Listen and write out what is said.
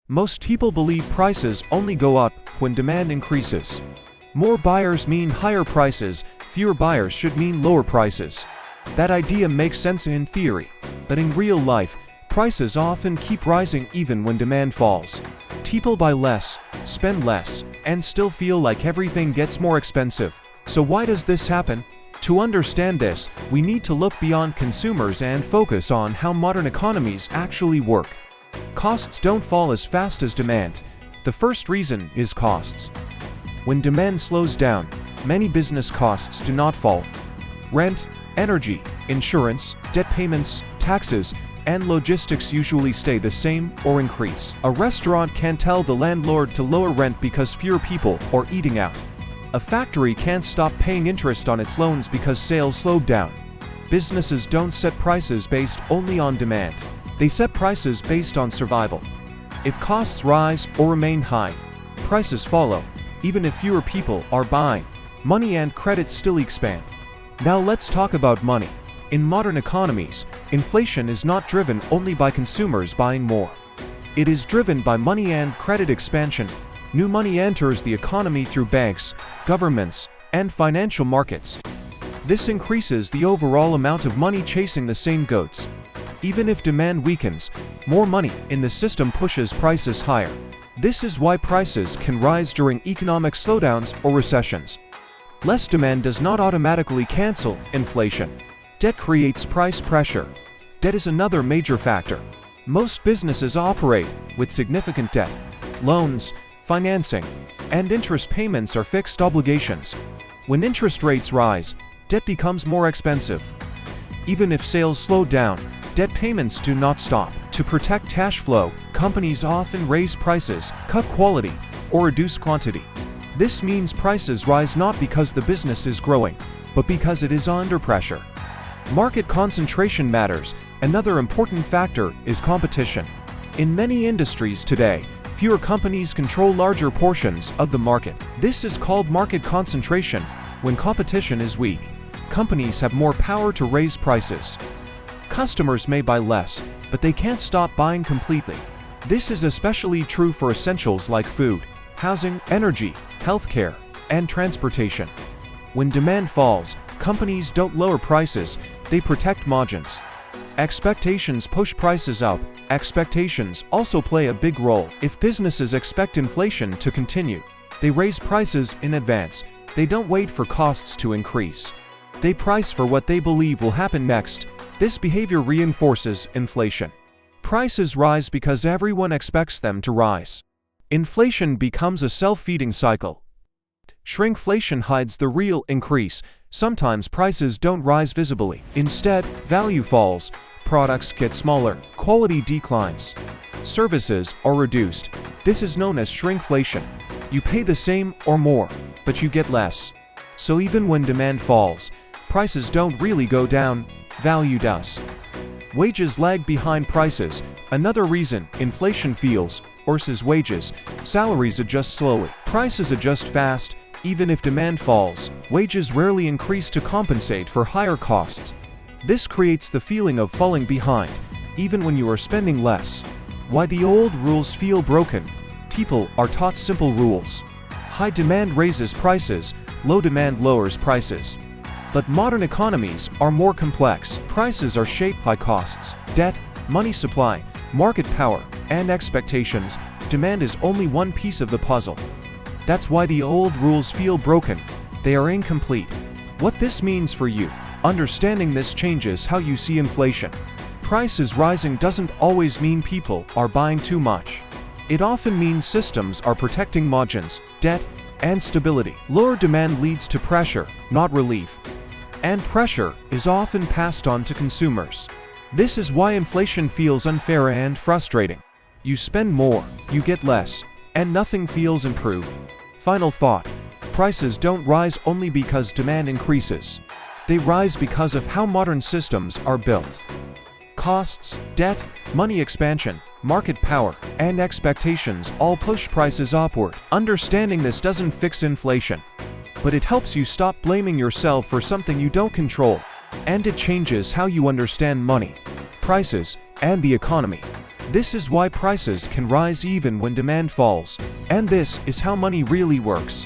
Most people believe prices only go up when demand increases. More buyers mean higher prices, fewer buyers should mean lower prices. That idea makes sense in theory, but in real life, prices often keep rising even when demand falls. People buy less, spend less, and still feel like everything gets more expensive. So why does this happen? To understand this, we need to look beyond consumers and focus on how modern economies actually work. Costs don't fall as fast as demand. The first reason is costs. When demand slows down, many business costs do not fall. Rent, energy, insurance, debt payments, taxes, and logistics usually stay the same or increase. A restaurant can't tell the landlord to lower rent because fewer people are eating out. A factory can't stop paying interest on its loans because sales slowed down. Businesses don't set prices based only on demand. They set prices based on survival. If costs rise or remain high, prices follow. Even if fewer people are buying, money and credit still expand. Now let's talk about money. In modern economies, inflation is not driven only by consumers buying more. It is driven by money and credit expansion. New money enters the economy through banks, governments, and financial markets. This increases the overall amount of money chasing the same goods. Even if demand weakens, more money in the system pushes prices higher. This is why prices can rise during economic slowdowns or recessions. Less demand does not automatically cancel inflation. Debt creates price pressure. Debt is another major factor. Most businesses operate with significant debt. Loans, financing, and interest payments are fixed obligations. When interest rates rise, debt becomes more expensive. Even if sales slow down, debt payments do not stop. To protect cash flow, companies often raise prices, cut quality, or reduce quantity. This means prices rise not because the business is growing, but because it is under pressure. Market concentration matters. Another important factor is competition. In many industries today, fewer companies control larger portions of the market. This is called market concentration. When competition is weak, companies have more power to raise prices. Customers may buy less, but they can't stop buying completely. This is especially true for essentials like food, housing, energy, healthcare, and transportation. When demand falls, companies don't lower prices, they protect margins. Expectations push prices up. Expectations also play a big role. If businesses expect inflation to continue, they raise prices in advance. They don't wait for costs to increase. They price for what they believe will happen next. This behavior reinforces inflation. Prices rise because everyone expects them to rise. Inflation becomes a self-feeding cycle. Shrinkflation hides the real increase. Sometimes prices don't rise visibly. Instead, value falls, products get smaller, quality declines, services are reduced. This is known as shrinkflation. You pay the same or more, but you get less. So even when demand falls, prices don't really go down, value does. Wages lag behind prices. Another reason inflation feels worse is wages. Salaries adjust slowly. Prices adjust fast. Even if demand falls, wages rarely increase to compensate for higher costs. This creates the feeling of falling behind, even when you are spending less. Why the old rules feel broken? People are taught simple rules. High demand raises prices, low demand lowers prices. But modern economies are more complex. Prices are shaped by costs, debt, money supply, market power, and expectations. Demand is only one piece of the puzzle. That's why the old rules feel broken. They are incomplete. What this means for you. Understanding this changes how you see inflation. Prices rising doesn't always mean people are buying too much. It often means systems are protecting margins, debt, and stability. Lower demand leads to pressure, not relief. And pressure is often passed on to consumers. This is why inflation feels unfair and frustrating. You spend more, you get less, and nothing feels improved. Final thought. Prices don't rise only because demand increases. They rise because of how modern systems are built. Costs, debt, money expansion, market power, and expectations all push prices upward. Understanding this doesn't fix inflation, but it helps you stop blaming yourself for something you don't control. And it changes how you understand money, prices, and the economy. This is why prices can rise even when demand falls. And this is how money really works.